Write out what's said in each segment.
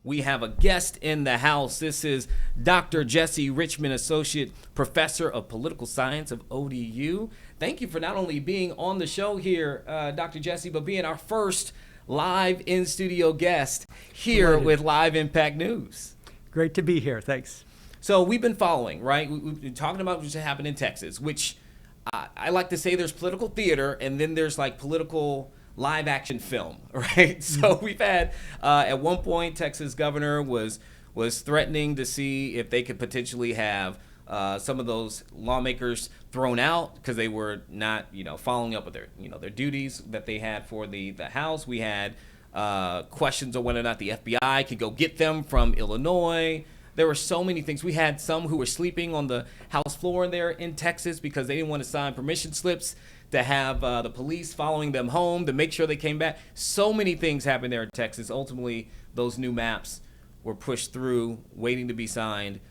we have a guest in the house. This is Dr. Jesse Richman, Associate Professor of Political Science of ODU. Thank you for not only being on the show here, Dr. Jesse, but being our first live in-studio guest here with Live Impact News. Great to be here. Thanks. So we've been following, right? We've been talking about what happened in Texas, which I like to say there's political theater and then there's like political live action film, right? So we've had, at one point, Texas governor was threatening to see if they could potentially have some of those lawmakers thrown out because they were not, following up with their duties that they had for the House. We had questions on whether or not the FBI could go get them from Illinois. There were so many things. We had some who were sleeping on the House floor there in Texas because they didn't want to sign permission slips to have the police following them home to make sure they came back. So many things happened there in Texas. Ultimately, those new maps were pushed through, waiting to be signed.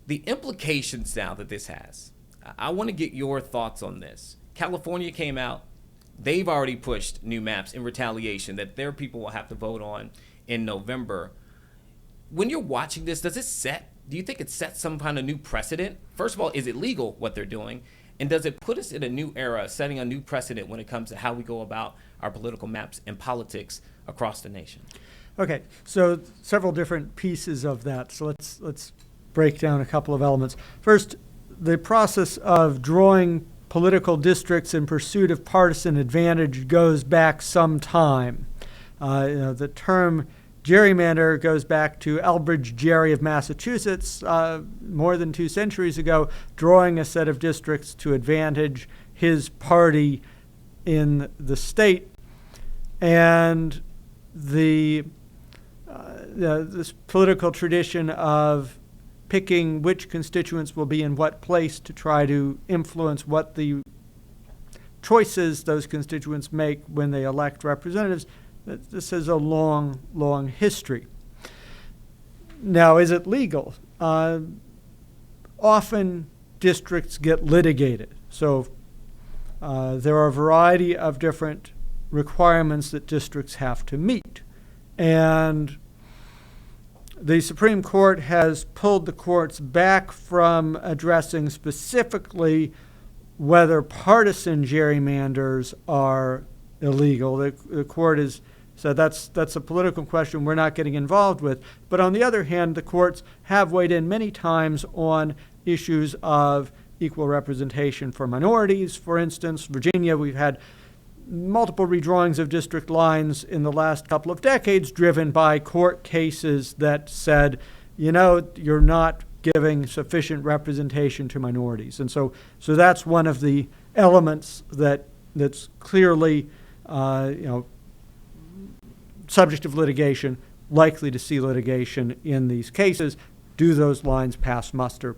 The implications now that this has, I want to get your thoughts on this. California came out. They've already pushed new maps in retaliation that their people will have to vote on in November. When you're watching this, do you think it sets some kind of new precedent? First of all, is it legal what they're doing? And does it put us in a new era, setting a new precedent when it comes to how we go about our political maps and politics across the nation? Okay, so several different pieces of that. So let's break down a couple of elements. First, the process of drawing political districts in pursuit of partisan advantage goes back some time. The term gerrymander goes back to Elbridge Gerry of Massachusetts more than 2 centuries ago, drawing a set of districts to advantage his party in the state. And this political tradition of picking which constituents will be in what place to try to influence what the choices those constituents make when they elect representatives, this has a long, long history. Now, is it legal? Often districts get litigated. So there are a variety of different requirements that districts have to meet. And the Supreme Court has pulled the courts back from addressing specifically whether partisan gerrymanders are illegal. The court has said that's a political question we're not getting involved with. But on the other hand, the courts have weighed in many times on issues of equal representation for minorities. For instance, Virginia, we've had multiple redrawings of district lines in the last couple of decades driven by court cases that said, you're not giving sufficient representation to minorities. And so that's one of the elements that's clearly subject of litigation, likely to see litigation in these cases. Do those lines pass muster?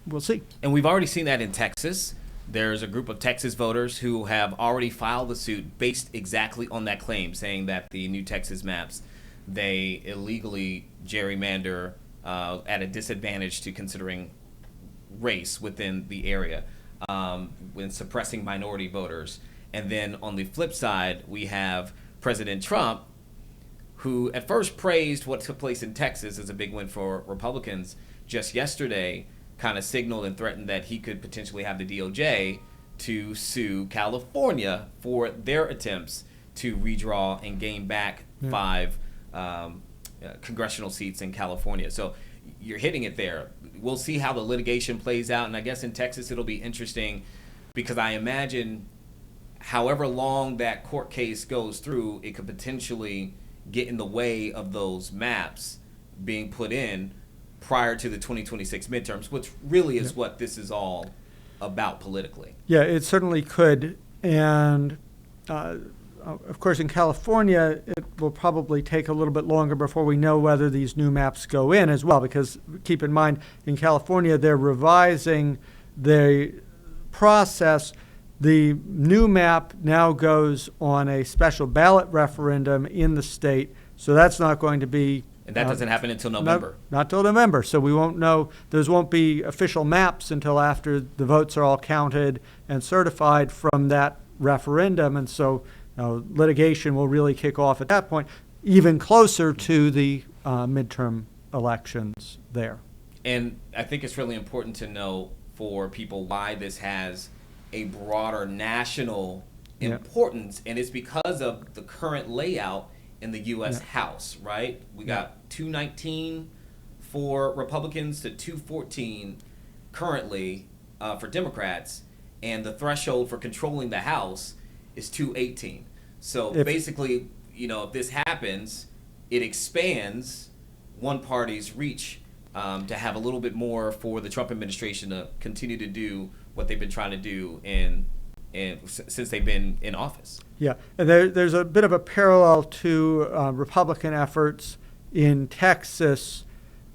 We'll see. And we've already seen that in Texas. There's a group of Texas voters who have already filed a suit based exactly on that claim, saying that the new Texas maps, they illegally gerrymander at a disadvantage to considering race within the area, when suppressing minority voters. And then on the flip side, we have President Trump, who at first praised what took place in Texas as a big win for Republicans. Just yesterday, kind of signaled and threatened that he could potentially have the DOJ to sue California for their attempts to redraw and gain back 5 congressional seats in California. So you're hitting it there. We'll see how the litigation plays out. And I guess in Texas, it'll be interesting because I imagine however long that court case goes through, it could potentially get in the way of those maps being put in prior to the 2026 midterms, which really is what this is all about politically. Yeah, it certainly could. And of course, in California, it will probably take a little bit longer before we know whether these new maps go in as well, because keep in mind, in California, they're revising the process. The new map now goes on a special ballot referendum in the state, so that's not going to be... And that doesn't happen until November. Not till November, so we won't know. Those won't be official maps until after the votes are all counted and certified from that referendum, and so litigation will really kick off at that point, even closer to the midterm elections there. And I think it's really important to know for people why this has a broader national importance, and it's because of the current layout in the U.S. House, right? We got 219 for Republicans to 214 currently for Democrats, and the threshold for controlling the House is 218. So basically, if this happens, it expands one party's reach to have a little bit more for the Trump administration to continue to do what they've been trying to do since they've been in office. Yeah, and there's a bit of a parallel to Republican efforts in Texas.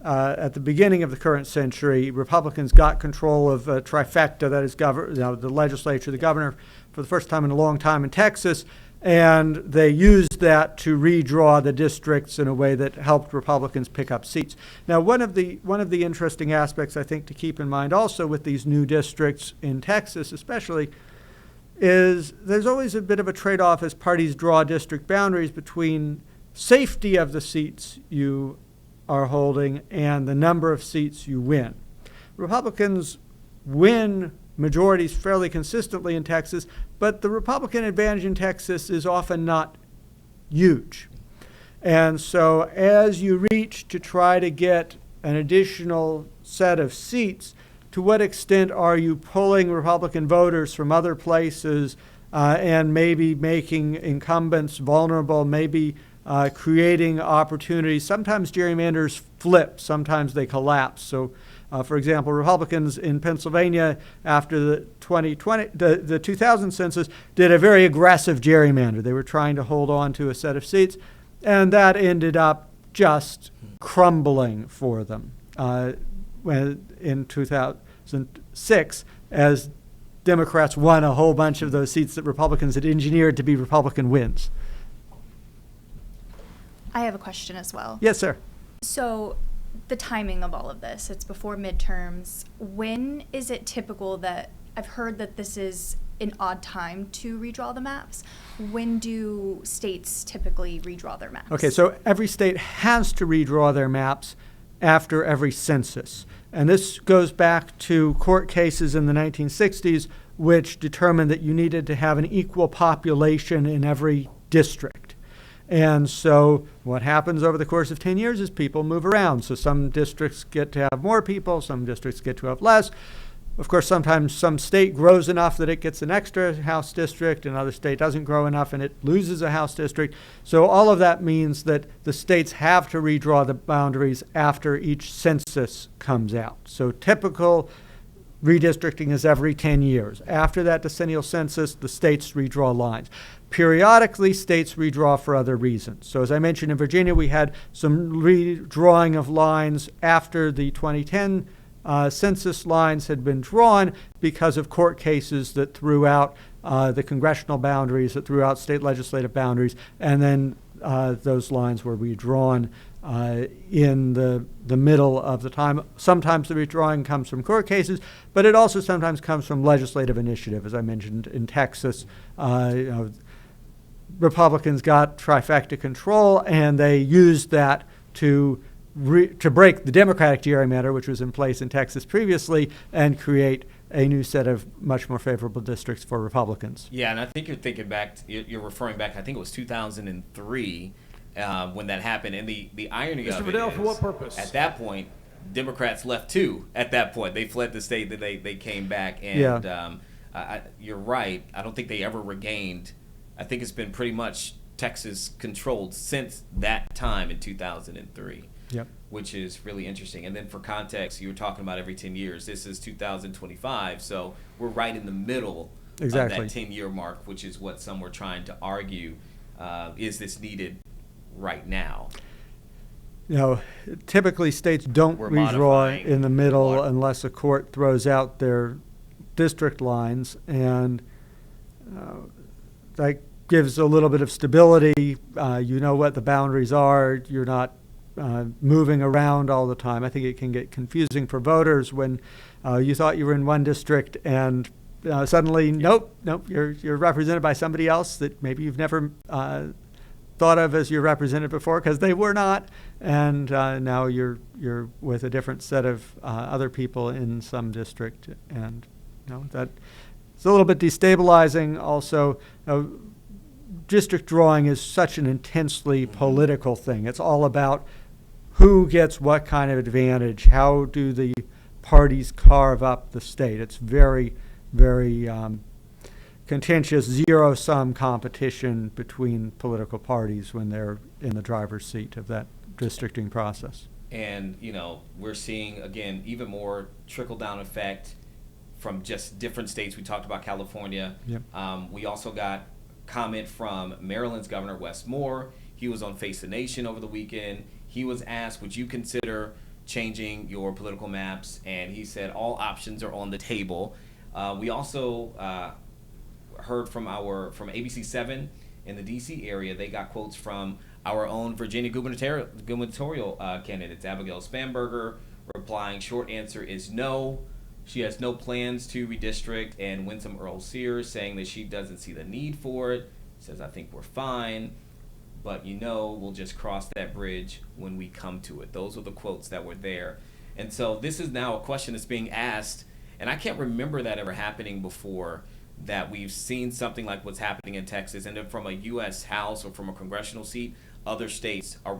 At the beginning of the current century, Republicans got control of trifecta, that is, the legislature, the governor, for the first time in a long time in Texas, and they used that to redraw the districts in a way that helped Republicans pick up seats. Now, one of the interesting aspects, I think, to keep in mind also with these new districts in Texas especially, is there's always a bit of a trade-off as parties draw district boundaries between safety of the seats you are holding and the number of seats you win. Republicans win majorities fairly consistently in Texas, but the Republican advantage in Texas is often not huge. And so as you reach to try to get an additional set of seats, to what extent are you pulling Republican voters from other places and maybe making incumbents vulnerable, maybe creating opportunities? Sometimes gerrymanders flip, sometimes they collapse. So, for example, Republicans in Pennsylvania after the 2000 census did a very aggressive gerrymander. They were trying to hold on to a set of seats, and that ended up just crumbling for them in 2006 as Democrats won a whole bunch of those seats that Republicans had engineered to be Republican wins. I have a question as well. Yes, sir. So the timing of all of this, it's before midterms. When is it typical that, I've heard that this is an odd time to redraw the maps. When do states typically redraw their maps? Okay, so every state has to redraw their maps after every census. And this goes back to court cases in the 1960s, which determined that you needed to have an equal population in every district. And so what happens over the course of 10 years is people move around. So some districts get to have more people, some districts get to have less. Of course, sometimes some state grows enough that it gets an extra House district, another state doesn't grow enough and it loses a House district. So all of that means that the states have to redraw the boundaries after each census comes out. So typical redistricting is every 10 years. After that decennial census, the states redraw lines. Periodically, states redraw for other reasons. So as I mentioned, in Virginia, we had some redrawing of lines after the 2010 census lines had been drawn because of court cases that threw out the congressional boundaries, that threw out state legislative boundaries, and then those lines were redrawn in the middle of the time. Sometimes the redrawing comes from court cases, but it also sometimes comes from legislative initiative. As I mentioned, in Texas, Republicans got trifecta control, and they used that to break the Democratic gerrymander, which was in place in Texas previously, and create a new set of much more favorable districts for Republicans. Yeah, and I think you're referring back, I think it was 2003 when that happened. And the irony Mr. of Vidal, it for is, what purpose? at that point, Democrats left too. At that point, they fled the state, that they came back. And you're right. I don't think they ever regained. I think it's been pretty much Texas controlled since that time in 2003. Yep. Which is really interesting. And then for context, you were talking about every 10 years. This is 2025, so we're right in the middle of that 10-year mark, which is what some were trying to argue. Is this needed right now? You know, typically states don't redraw in the middle unless a court throws out their district lines, and that gives a little bit of stability. You know what the boundaries are. You're not moving around all the time. I think it can get confusing for voters when you thought you were in one district and suddenly, nope, you're represented by somebody else that maybe you've never thought of as your representative before, because they were not, and now you're with a different set of other people in some district, and that it's a little bit destabilizing. Also, district drawing is such an intensely political thing. It's all about who gets what kind of advantage. How do the parties carve up the state? It's very, very contentious, zero-sum competition between political parties when they're in the driver's seat of that districting process. And, we're seeing, again, even more trickle-down effect from just different states. We talked about California. Yep. We also got comment from Maryland's Governor Wes Moore. He was on Face the Nation over the weekend. He was asked, would you consider changing your political maps? And he said all options are on the table. We also heard from ABC 7 in the DC area. They got quotes from our own Virginia gubernatorial candidates. Abigail Spanberger replying, short answer is no. She has no plans to redistrict. And Winsome Earle Sears saying that she doesn't see the need for it. Says, I think we're fine, but we'll just cross that bridge when we come to it. Those are the quotes that were there. And so this is now a question that's being asked, and I can't remember that ever happening before, that we've seen something like what's happening in Texas, and then from a U.S. House or from a congressional seat, other states are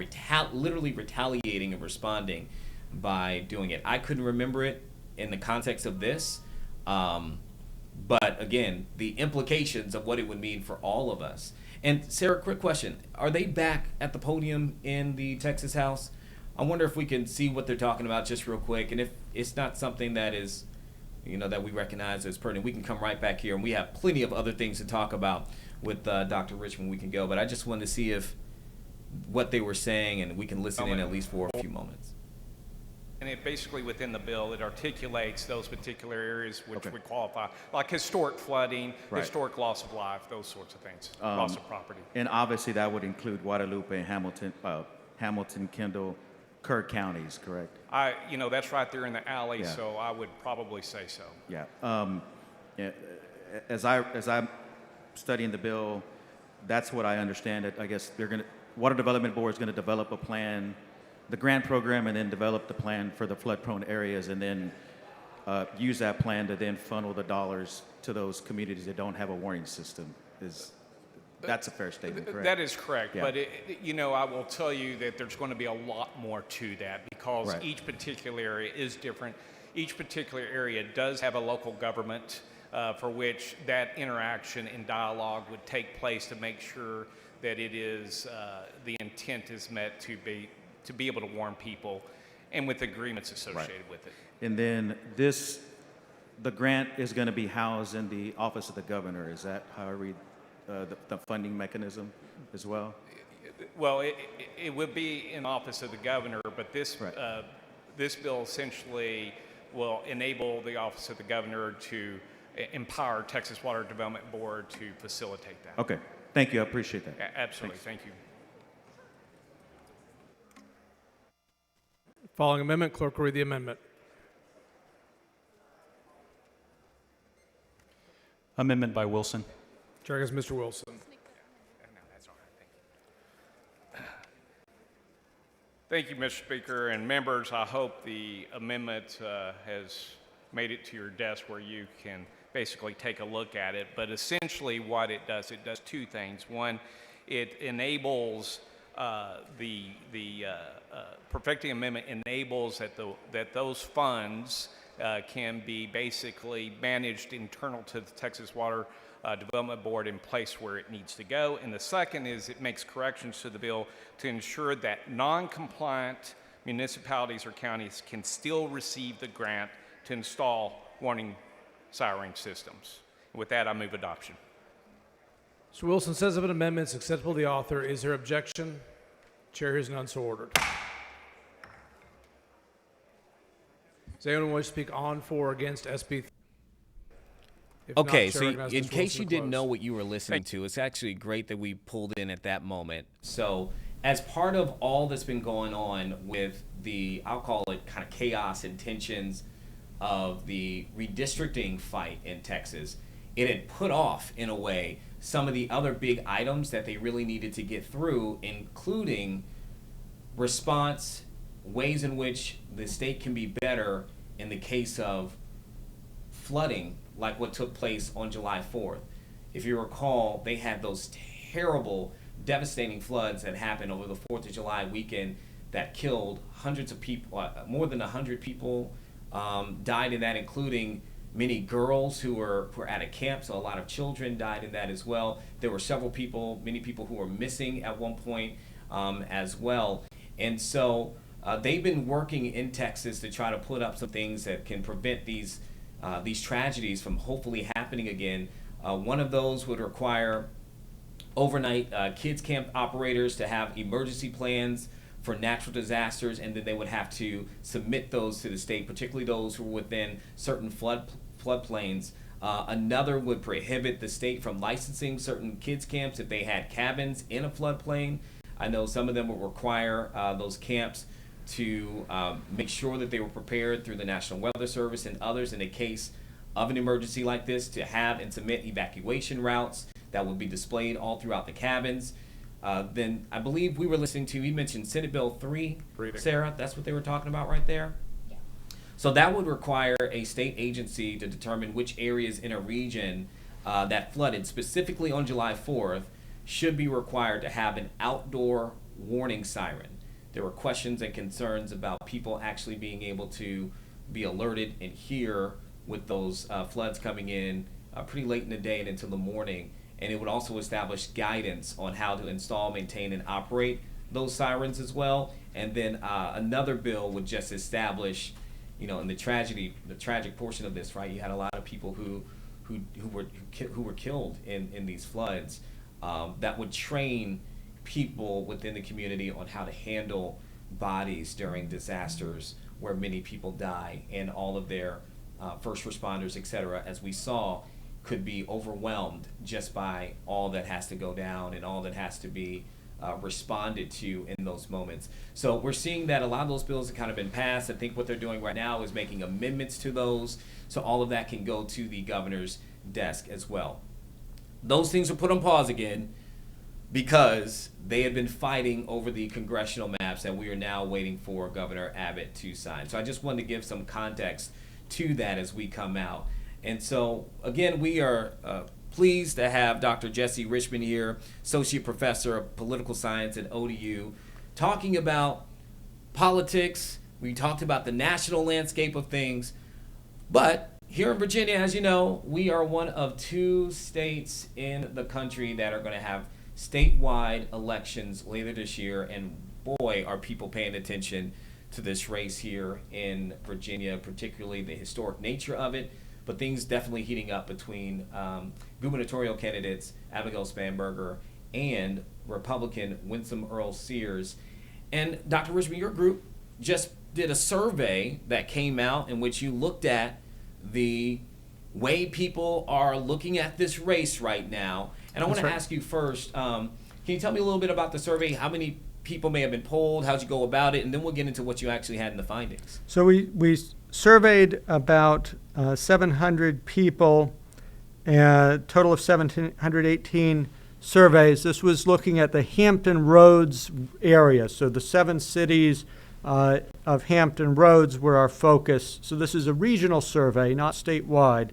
literally retaliating and responding by doing it. I couldn't remember it in the context of this, but again, the implications of what it would mean for all of us. And Sarah, quick question. Are they back at the podium in the Texas House? I wonder if we can see what they're talking about just real quick. And if it's not something that is, that we recognize as pertinent, we can come right back here. And we have plenty of other things to talk about with Dr. Richman. We can go. But I just wanted to see if what they were saying, and we can listen in at least for a few moments. And it basically, within the bill, it articulates those particular areas which would qualify, like historic flooding, historic loss of life, those sorts of things, loss of property. And obviously that would include Guadalupe and Hamilton, Kendall, Kerr counties, correct? That's right there in the alley, so I would probably say so. Yeah. As I'm studying the bill, that's what I understand. I guess Water Development Board is going to develop a plan, the grant program, and then develop the plan for the flood-prone areas, and then use that plan to then funnel the dollars to those communities that don't have a warning system. That's a fair statement, correct? That is correct, Yeah. but I will tell you that there's going to be a lot more to that, because each particular area is different. Each particular area does have a local government for which that interaction and dialogue would take place to make sure that it is the intent is met to be able to warn people, and with agreements associated with it. And then the grant is going to be housed in the Office of the Governor. Is that how I read the funding mechanism as well? Well, it would be in Office of the Governor, but this bill essentially will enable the Office of the Governor to empower Texas Water Development Board to facilitate that. Okay. Thank you. I appreciate that. Absolutely. Thanks. Thank you. Following amendment, clerk will read the amendment. Amendment by Wilson. Chair is Mr. Wilson. Thank you, Mr. Speaker, and members. I hope the amendment has made it to your desk where you can basically take a look at it. But essentially what it does two things. One, it enables the perfecting amendment enables that those funds can be basically managed internal to the Texas Water Development Board in place where it needs to go. And the second is it makes corrections to the bill to ensure that non-compliant municipalities or counties can still receive the grant to install warning siren systems. With that, I move adoption. Mr. Wilson says of an amendment is acceptable to the author. Is there objection? Chair hears none, so ordered. Does anyone wish to speak on, for, or against SB? Okay, so in case you didn't know what you were listening to, it's actually great that we pulled in at that moment. So as part of all that's been going on with I'll call it kind of chaos and tensions of the redistricting fight in Texas, it had put off, in a way, some of the other big items that they really needed to get through, including response, ways in which the state can be better in the case of flooding, like what took place on July 4th. If you recall, they had those terrible, devastating floods that happened over the 4th of July weekend that killed hundreds of people, more than 100 people died in that, including many girls who were at a camp, so a lot of children died in that as well. There were many people who were missing at one point as well. And so they've been working in Texas to try to put up some things that can prevent these tragedies from hopefully happening again. One of those would require overnight kids camp operators to have emergency plans for natural disasters, and then they would have to submit those to the state, particularly those who are within certain floodplains. Another would prohibit the state from licensing certain kids camps if they had cabins in a floodplain. I know some of them would require those camps to make sure that they were prepared through the National Weather Service, and others in a case of an emergency like this to have and submit evacuation routes that would be displayed all throughout the cabins. Then I believe we were listening to, you mentioned Senate Bill 3, Sarah, that's what they were talking about right there? Yeah. So that would require a state agency to determine which areas in a region that flooded, specifically on July 4th, should be required to have an outdoor warning siren. There were questions and concerns about people actually being able to be alerted and hear with those floods coming in pretty late in the day and into the morning. And it would also establish guidance on how to install, maintain, and operate those sirens as well. And then another bill would just establish, in the tragic portion of this, right? You had a lot of people who were killed in these floods. That would train people within the community on how to handle bodies during disasters where many people die, and all of their first responders, et cetera, as we saw, could be overwhelmed just by all that has to go down and all that has to be responded to in those moments. So we're seeing that a lot of those bills have kind of been passed. I think what they're doing right now is making amendments to those, so all of that can go to the governor's desk as well. Those things were put on pause again because they had been fighting over the congressional maps that we are now waiting for Governor Abbott to sign. So I just wanted to give some context to that as we come out. And so, again, we are pleased to have Dr. Jesse Richman here, Associate Professor of Political Science at ODU, talking about politics. We talked about the national landscape of things. But here in Virginia, as you know, we are one of 2 states in the country that are going to have statewide elections later this year. And boy, are people paying attention to this race here in Virginia, particularly the historic nature of it. But things definitely heating up between gubernatorial candidates Abigail Spanberger and Republican Winsome Earle Sears. And Dr. Richman, your group just did a survey that came out in which you looked at the way people are looking at this race right now. And I want to ask you first, can you tell me a little bit about the survey? How many people may have been polled? How'd you go about it? And then we'll get into what you actually had in the findings. So we surveyed about 700 people, a total of 1,718 surveys. This was looking at the Hampton Roads area. So the 7 cities of Hampton Roads were our focus. So this is a regional survey, not statewide.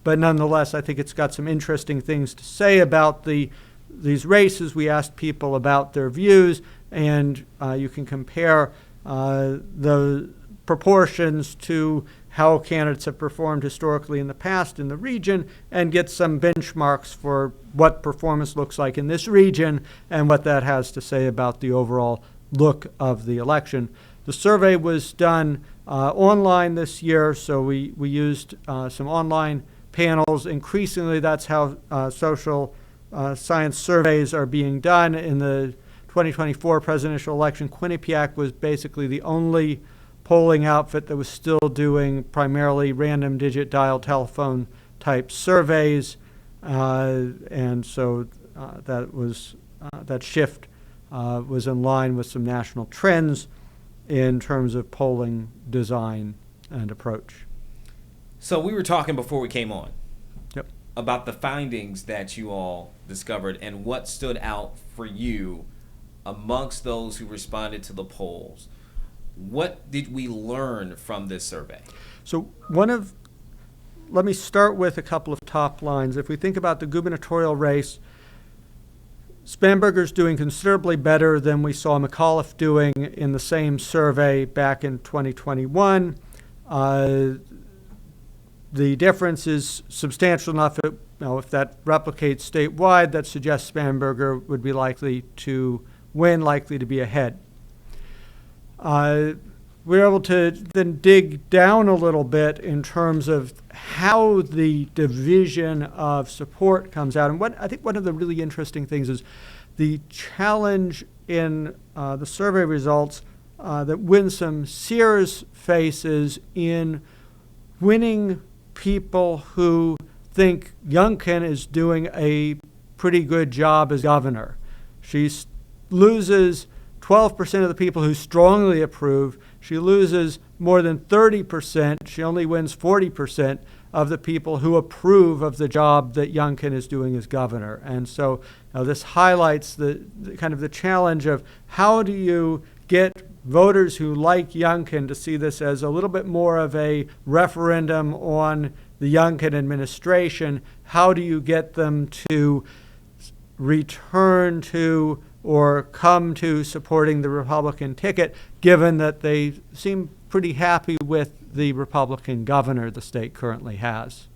But nonetheless, I think it's got some interesting things to say about these races. We asked people about their views, and you can compare the proportions to how candidates have performed historically in the past in the region and get some benchmarks for what performance looks like in this region and what that has to say about the overall look of the election. The survey was done online this year, so we used some online panels. Increasingly, that's how social science surveys are being done. In the 2024 presidential election, Quinnipiac was basically the only polling outfit that was still doing primarily random digit dial telephone type surveys, and so that shift was in line with some national trends in terms of polling design and approach. So we were talking before we came on. Yep. about the findings that you all discovered and what stood out for you amongst those who responded to the polls. What did we learn from this survey? So let me start with a couple of top lines. If we think about the gubernatorial race, Spanberger's doing considerably better than we saw McAuliffe doing in the same survey back in 2021. The difference is substantial enough that, if that replicates statewide, that suggests Spanberger would be likely to win, likely to be ahead. We're able to then dig down a little bit in terms of how the division of support comes out. And I think one of the really interesting things is the challenge in the survey results that Winsome Sears faces in winning people who think Youngkin is doing a pretty good job as governor. She loses 12% of the people who strongly approve. She loses more than 30%. She only wins 40% of the people who approve of the job that Youngkin is doing as governor. And so this highlights the kind of the challenge of how do you get voters who like Youngkin to see this as a little bit more of a referendum on the Youngkin administration. How do you get them to return to or come to supporting the Republican ticket, given that they seem pretty happy with the Republican governor the state currently has?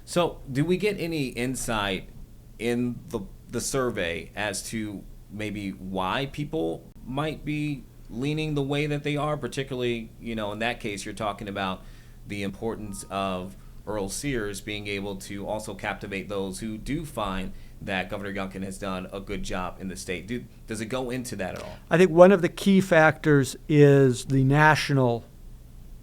So, do we get any insight in the survey as to maybe why people might be leaning the way that they are? Particularly, in that case, you're talking about the importance of Earle Sears being able to also captivate those who do find that Governor Youngkin has done a good job in the state. Does it go into that at all? I think one of the key factors is the national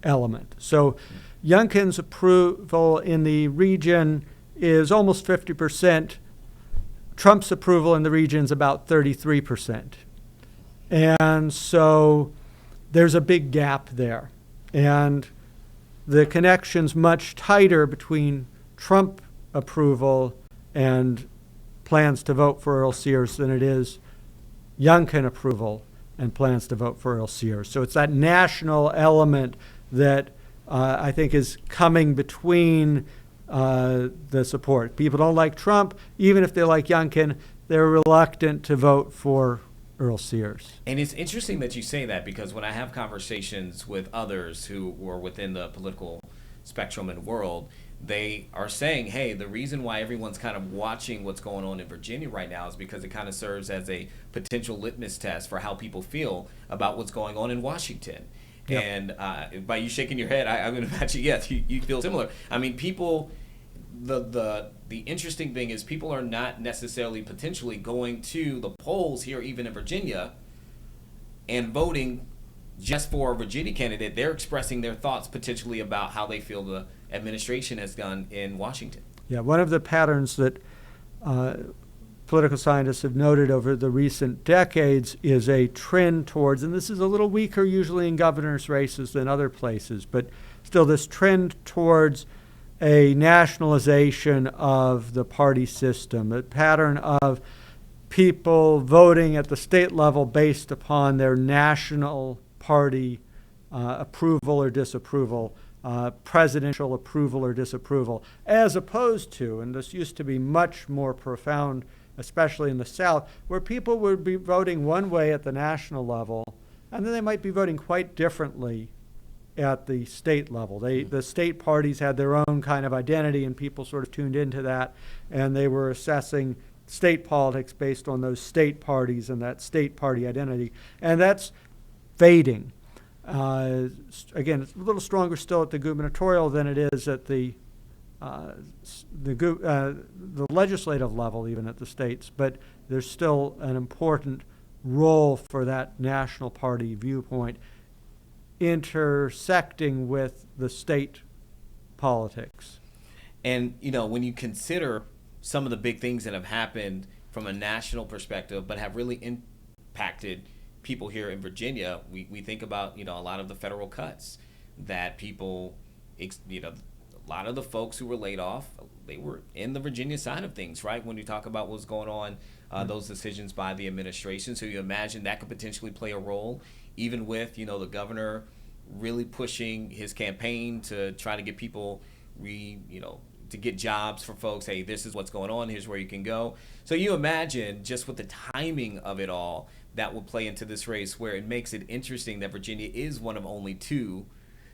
element. So Youngkin's approval in the region is almost 50%. Trump's approval in the region is about 33%. And so there's a big gap there. And the connection's much tighter between Trump approval and plans to vote for Earle Sears than it is Youngkin approval and plans to vote for Earle Sears. So it's that national element that I think is coming between the support. People don't like Trump. Even if they like Youngkin, they're reluctant to vote for Earle Sears. And it's interesting that you say that, because when I have conversations with others who are within the political spectrum and world, they are saying, hey, the reason why everyone's kind of watching what's going on in Virginia right now is because it kind of serves as a potential litmus test for how people feel about what's going on in Washington. Yep. And by you shaking your head, I'm going to imagine, yes, you feel similar. I mean, people, the interesting thing is people are not necessarily potentially going to the polls here, even in Virginia, and voting just for a Virginia candidate. They're expressing their thoughts potentially about how they feel the administration has done in Washington. Yeah, one of the patterns that political scientists have noted over the recent decades is a trend towards, and this is a little weaker usually in governor's races than other places, but still this trend towards a nationalization of the party system, a pattern of people voting at the state level based upon their national party approval or disapproval, presidential approval or disapproval, as opposed to, and this used to be much more profound, especially in the South, where people would be voting one way at the national level, and then they might be voting quite differently at the state level. The state parties had their own kind of identity, and people sort of tuned into that, and they were assessing state politics based on those state parties and that state party identity, and that's fading. Again, it's a little stronger still at the gubernatorial than it is at the legislative level, even at the states, but there's still an important role for that national party viewpoint intersecting with the state politics. And, when you consider some of the big things that have happened from a national perspective, but have really impacted people here in Virginia, we think about, a lot of the federal cuts that people, a lot of the folks who were laid off, they were in the Virginia side of things, right? When you talk about what's going on, those decisions by the administration. So you imagine that could potentially play a role, even with, the governor really pushing his campaign to try to get people to get jobs for folks. Hey, this is what's going on. Here's where you can go. So you imagine just with the timing of it all, that will play into this race, where it makes it interesting that Virginia is one of only 2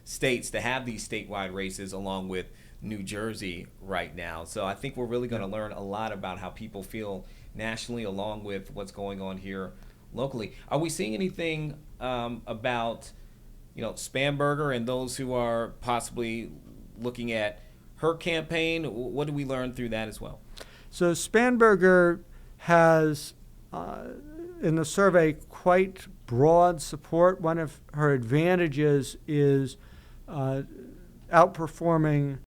states to have these statewide races, along with New Jersey right now. So I think we're really going to learn a lot about how people feel nationally, along with what's going on here locally. Are we seeing anything about, Spanberger and those who are possibly looking at her campaign? What did we learn through that as well? So Spanberger has, in the survey, quite broad support. One of her advantages is outperforming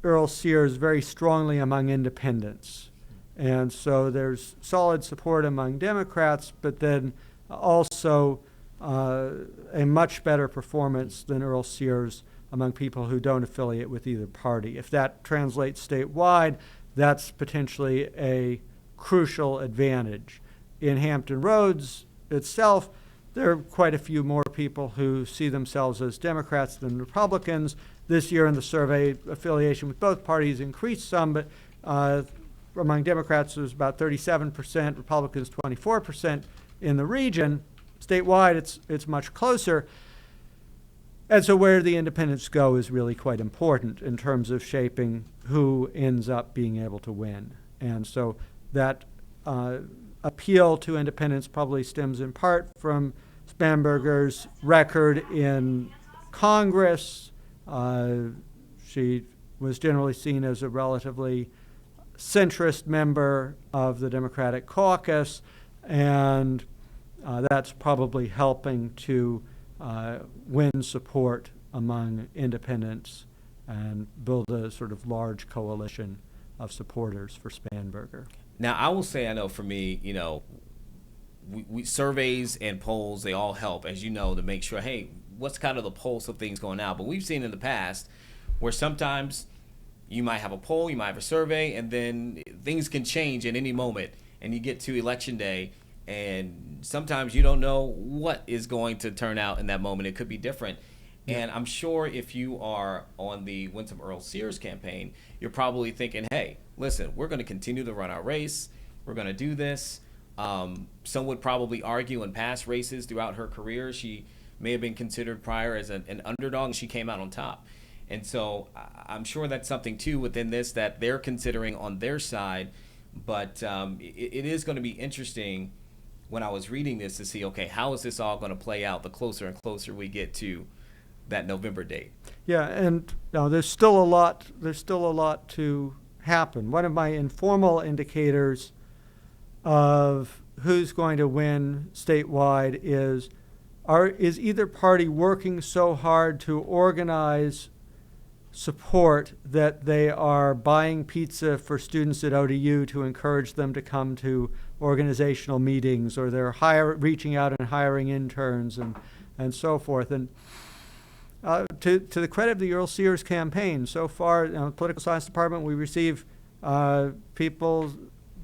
Earle Sears very strongly among independents. And so there's solid support among Democrats, but then also a much better performance than Earle Sears among people who don't affiliate with either party. If that translates statewide, that's potentially a crucial advantage. In Hampton Roads itself, there are quite a few more people who see themselves as Democrats than Republicans. This year in the survey, affiliation with both parties increased some, but among Democrats it was about 37%, Republicans 24% in the region. Statewide, it's much closer. And so where the independents go is really quite important in terms of shaping who ends up being able to win. And so that appeal to independents probably stems in part from Spanberger's record in Congress. She was generally seen as a relatively centrist member of the Democratic caucus, and that's probably helping to win support among independents and build a sort of large coalition of supporters for Spanberger. Now, I will say, I know for me, we surveys and polls, they all help, as you know, to make sure, hey, what's kind of the pulse of things going out. But we've seen in the past where sometimes you might have a poll, you might have a survey, and then things can change at any moment. And you get to Election Day, and sometimes you don't know what is going to turn out in that moment. It could be different. And I'm sure if you are on the Winsome Earle Sears campaign, you're probably thinking, hey, listen, we're going to continue to run our race. We're going to do this. Some would probably argue in past races throughout her career, she may have been considered prior as an underdog, and she came out on top. And so I'm sure that's something, too, within this that they're considering on their side. But it is going to be interesting when I was reading this to see, okay, how is this all going to play out the closer and closer we get to that November date? Yeah, and there's still a lot to happen. One of my informal indicators of who's going to win statewide is either party working so hard to organize support that they are buying pizza for students at ODU to encourage them to come to organizational meetings, or they're reaching out and hiring interns and so forth. And to the credit of the Earle Sears campaign, so far, the political science department, we receive people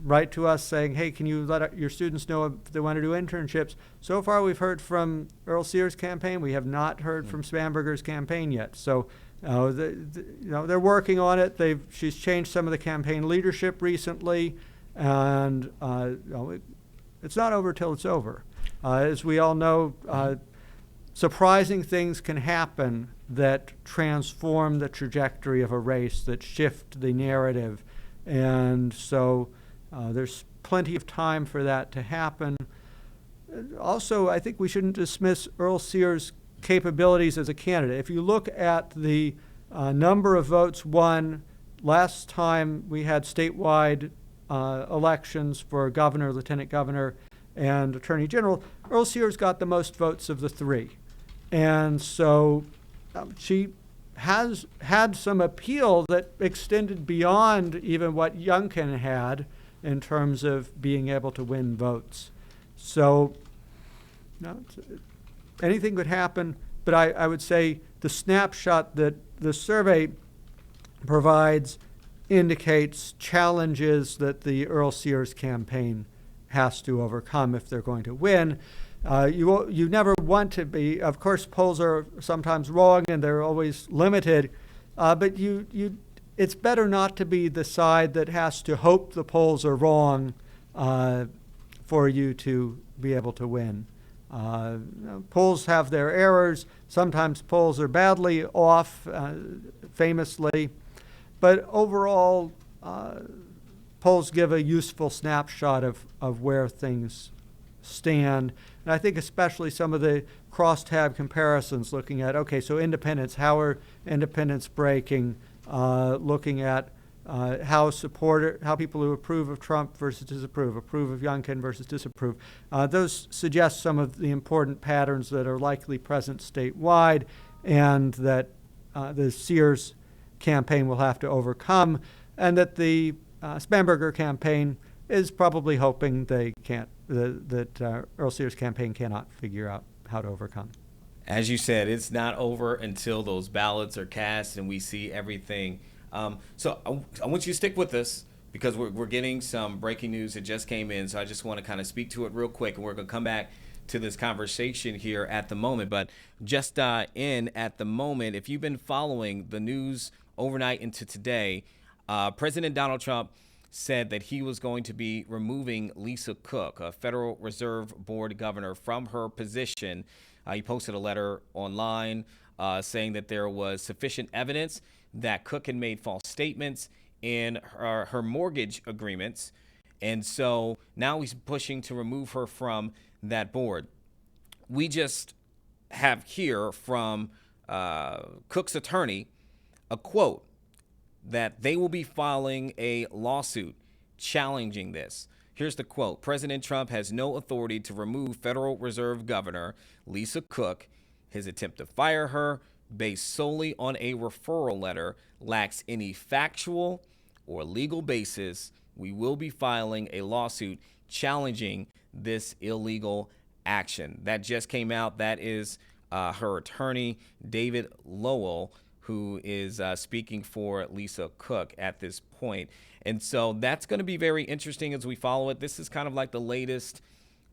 write to us saying, hey, can you let your students know if they want to do internships? So far, we've heard from Earle Sears' campaign. We have not heard from Spanberger's campaign yet. So they're working on it. She's changed some of the campaign leadership recently, and it's not over till it's over. As we all know, surprising things can happen that transform the trajectory of a race, that shift the narrative. And so there's plenty of time for that to happen. Also, I think we shouldn't dismiss Earle Sears' capabilities as a candidate. If you look at the number of votes won last time we had statewide elections for governor, lieutenant governor, and attorney general, Earle Sears got the most votes of the three. And so she has had some appeal that extended beyond even what Youngkin had in terms of being able to win votes. So anything could happen, but I would say the snapshot that the survey provides indicates challenges that the Earle Sears campaign has to overcome if they're going to win. You never want to be. Of course, polls are sometimes wrong and they're always limited, but it's better not to be the side that has to hope the polls are wrong for you to be able to win. Polls have their errors. Sometimes polls are badly off, famously. But overall, polls give a useful snapshot of where things stand. And I think especially some of the crosstab comparisons looking at, okay, so independents, how are independents breaking? Looking at how people who approve of Trump versus approve of Youngkin versus disapprove. Those suggest some of the important patterns that are likely present statewide and that the Sears campaign will have to overcome, and that the Spanberger campaign is probably hoping they can't, that Earle Sears campaign cannot figure out how to overcome. As you said, it's not over until those ballots are cast and we see everything. So I want you to stick with us because we're getting some breaking news that just came in. So I just want to kind of speak to it real quick, and we're going to come back to this conversation here at the moment. But just in at the moment, if you've been following the news overnight into today, President Donald Trump said that he was going to be removing Lisa Cook, a Federal Reserve Board governor, from her position. He posted a letter online saying that there was sufficient evidence that Cook had made false statements in her mortgage agreements. And so now he's pushing to remove her from that board. We just have here from Cook's attorney a quote that they will be filing a lawsuit challenging this. Here's the quote. President Trump has no authority to remove Federal Reserve Governor Lisa Cook. His attempt to fire her, based solely on a referral letter, lacks any factual or legal basis. We will be filing a lawsuit challenging this illegal action. That just came out. That is her attorney, David Lowell, who is speaking for Lisa Cook at this point. And so that's going to be very interesting as we follow it. This is kind of like the latest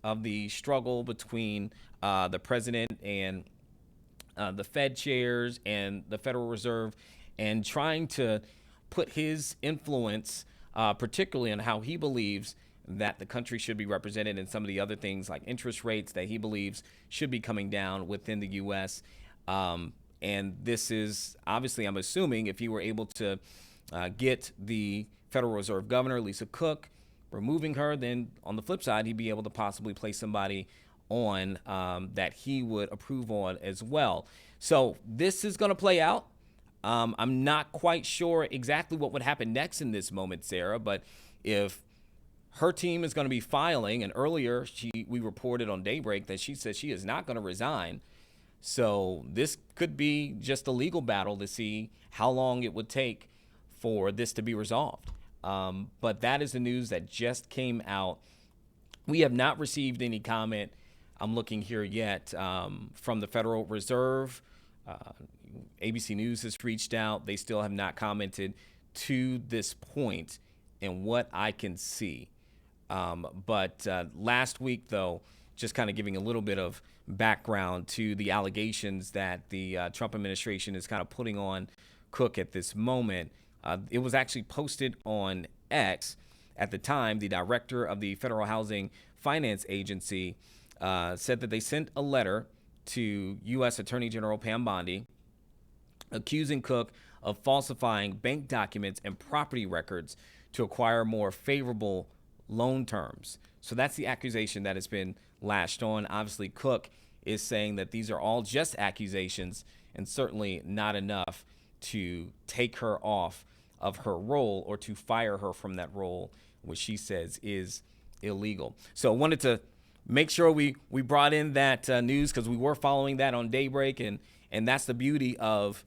of the struggle between the president and the Fed chairs and the Federal Reserve, and trying to put his influence, particularly on how he believes that the country should be represented, and some of the other things like interest rates that he believes should be coming down within the U.S. And this is obviously, I'm assuming, if he were able to get the Federal Reserve Governor, Lisa Cook, removing her, then on the flip side, he'd be able to possibly place somebody on that he would approve on as well. So this is going to play out. I'm not quite sure exactly what would happen next in this moment, Sarah, but if her team is going to be filing, and earlier we reported on Daybreak that she said she is not going to resign. So this could be just a legal battle to see how long it would take for this to be resolved. But that is the news that just came out. We have not received any comment, I'm looking here yet, from the Federal Reserve. ABC News has reached out. They still have not commented to this point in what I can see. But last week, though, just kind of giving a little bit of background to the allegations that the Trump administration is kind of putting on Cook at this moment. It was actually posted on X. At the time, the director of the Federal Housing Finance Agency said that they sent a letter to U.S. Attorney General Pam Bondi accusing Cook of falsifying bank documents and property records to acquire more favorable loan terms. So that's the accusation that has been lashed on. Obviously, Cook is saying that these are all just accusations and certainly not enough to take her off of her role or to fire her from that role, which she says is illegal. So I wanted to make sure we brought in that news because we were following that on Daybreak, and that's the beauty of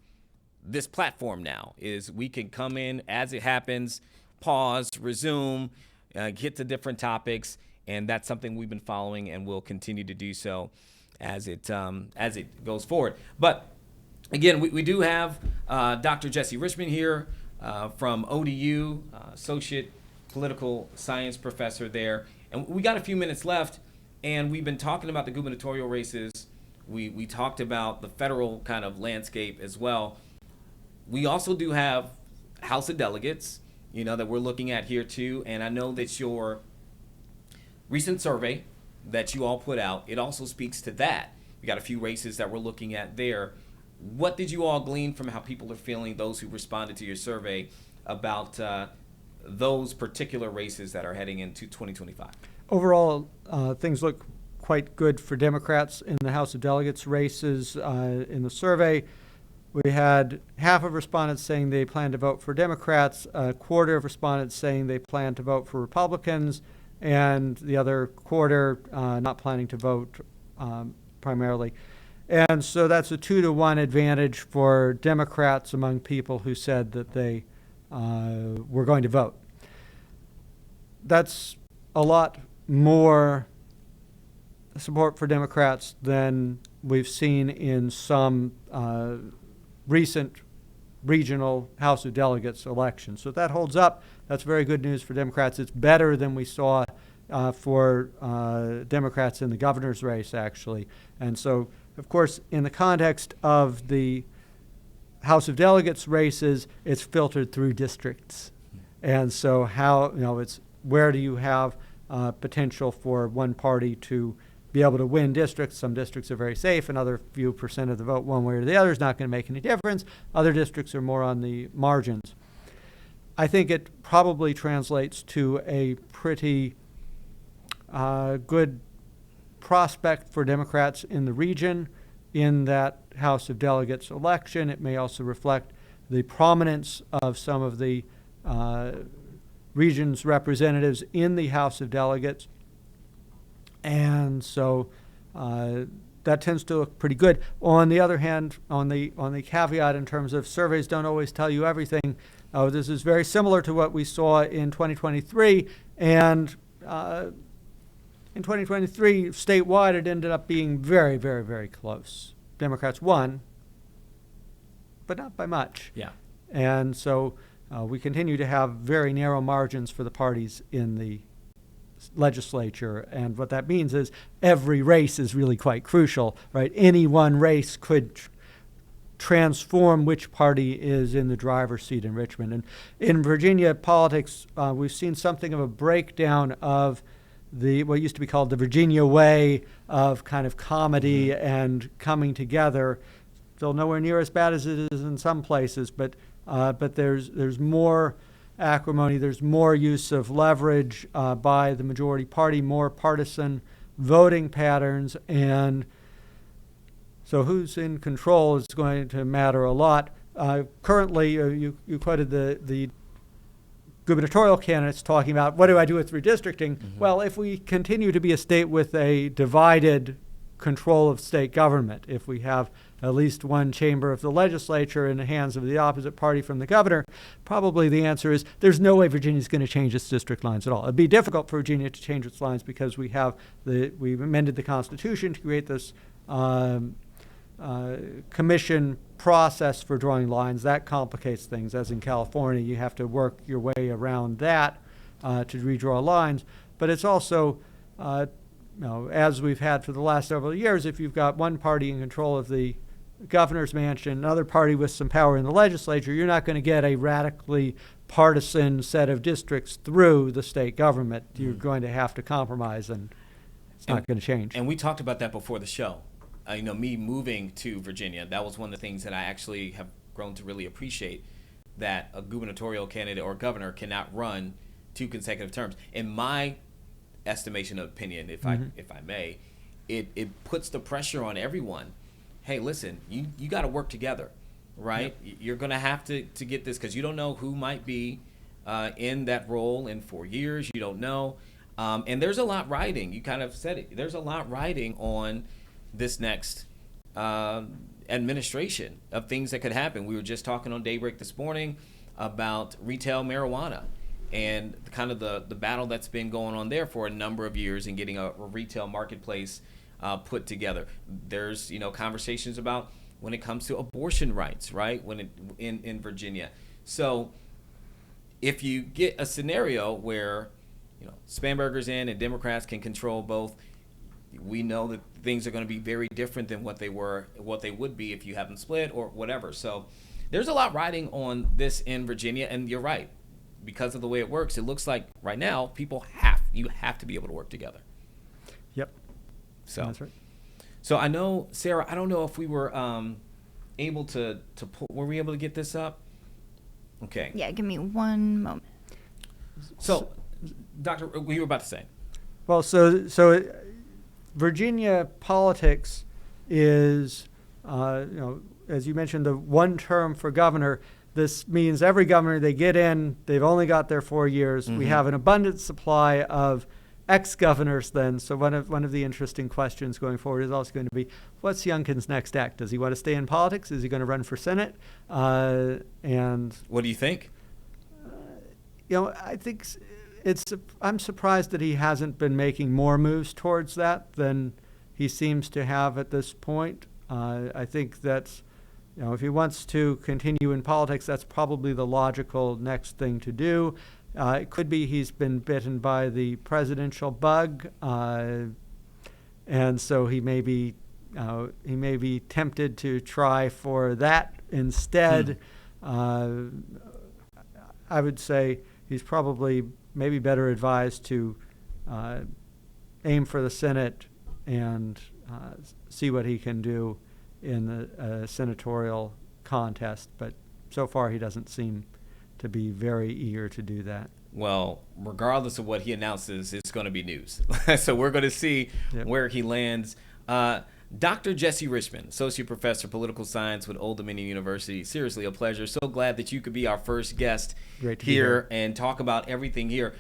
this platform now is we can come in as it happens, pause, resume, get to different topics, and that's something we've been following and will continue to do so as it goes forward. But again, we do have Dr. Jesse Richman here from ODU, associate political science professor there. And we got a few minutes left, and we've been talking about the gubernatorial races. We talked about the federal kind of landscape as well. We also do have House of Delegates, that we're looking at here too. And I know that your recent survey that you all put out, it also speaks to that. We got a few races that we're looking at there. What did you all glean from how people are feeling, those who responded to your survey, about those particular races that are heading into 2025? Overall, things look quite good for Democrats in the House of Delegates races. In the survey, we had half of respondents saying they plan to vote for Democrats, a quarter of respondents saying they plan to vote for Republicans, and the other quarter not planning to vote primarily. And so that's a 2-to-1 advantage for Democrats among people who said that they were going to vote. That's a lot more support for Democrats than we've seen in some recent regional House of Delegates elections. So if that holds up, that's very good news for Democrats. It's better than we saw for Democrats in the governor's race, actually. And so, of course, in the context of the House of Delegates races, it's filtered through districts. And so it's where do you have potential for one party to be able to win districts? Some districts are very safe. Another few percent of the vote one way or the other is not going to make any difference. Other districts are more on the margins. I think it probably translates to a pretty good prospect for Democrats in the region in that House of Delegates election. It may also reflect the prominence of some of the region's representatives in the House of Delegates. And so that tends to look pretty good. On the other hand, on the caveat in terms of surveys don't always tell you everything, this is very similar to what we saw in 2023. And in 2023, statewide, it ended up being very, very, very close. Democrats won, but not by much. Yeah. And so we continue to have very narrow margins for the parties in the legislature. And what that means is every race is really quite crucial, right? Any one race could transform which party is in the driver's seat in Richmond. And in Virginia politics, we've seen something of a breakdown of what used to be called the Virginia way of kind of comedy and coming together. Still nowhere near as bad as it is in some places, but there's more acrimony, there's more use of leverage by the majority party, more partisan voting patterns, and so who's in control is going to matter a lot. Currently, you quoted the gubernatorial candidates talking about, what do I do with redistricting? Mm-hmm. Well, if we continue to be a state with a divided control of state government, if we have at least one chamber of the legislature in the hands of the opposite party from the governor, probably the answer is there's no way Virginia's going to change its district lines at all. It'd be difficult for Virginia to change its lines because we've amended the Constitution to create this commission process for drawing lines. That complicates things. As in California, you have to work your way around that to redraw lines. But it's also, as we've had for the last several years, if you've got one party in control of the governor's mansion, another party with some power in the legislature, you're not going to get a radically partisan set of districts through the state government. You're going to have to compromise, and it's not going to change. And we talked about that before the show. Me moving to Virginia, that was one of the things that I actually have grown to really appreciate, that a gubernatorial candidate or governor cannot run 2 consecutive terms. In my estimation of opinion, if I may, it puts the pressure on everyone. Hey, listen, you got to work together, right? Yep. You're going to have to get this, because you don't know who might be in that role in 4 years. You don't know. And there's a lot riding. You kind of said it. There's a lot riding on this next administration of things that could happen. We were just talking on Daybreak this morning about retail marijuana and kind of the battle that's been going on there for a number of years in getting a retail marketplace put together. There's conversations about when it comes to abortion rights, right? In Virginia. So if you get a scenario where, Spanberger's in and Democrats can control both, we know that things are going to be very different than what they would be if you have them split or whatever. So there's a lot riding on this in Virginia, and you're right. Because of the way it works, it looks like right now you have to be able to work together. Yep. So That's right. So I know, Sarah, I don't know if we were able to pull, were we able to get this up? Okay. Yeah, give me one moment. So, Doctor, what you were about to say? Well, Virginia politics is, as you mentioned, the one term for governor. This means every governor they get in, they've only got their 4 years. We have an abundant supply of ex-governors then. So one of the interesting questions going forward is also going to be, what's Youngkin's next act? Does he want to stay in politics? Is he going to run for Senate? And what do you think? I think I'm surprised that he hasn't been making more moves towards that than he seems to have at this point. I think that's, if he wants to continue in politics, that's probably the logical next thing to do. It could be he's been bitten by the presidential bug, and so he may be tempted to try for that instead. I would say he's probably maybe better advised to aim for the Senate and see what he can do in the senatorial contest, but so far he doesn't seem to be very eager to do that. Well, regardless of what he announces, it's going to be news. So we're going to see where he lands. Dr. Jesse Richman, Associate Professor, Political Science with Old Dominion University. Seriously, a pleasure. So glad that you could be our first guest here and talk about everything here.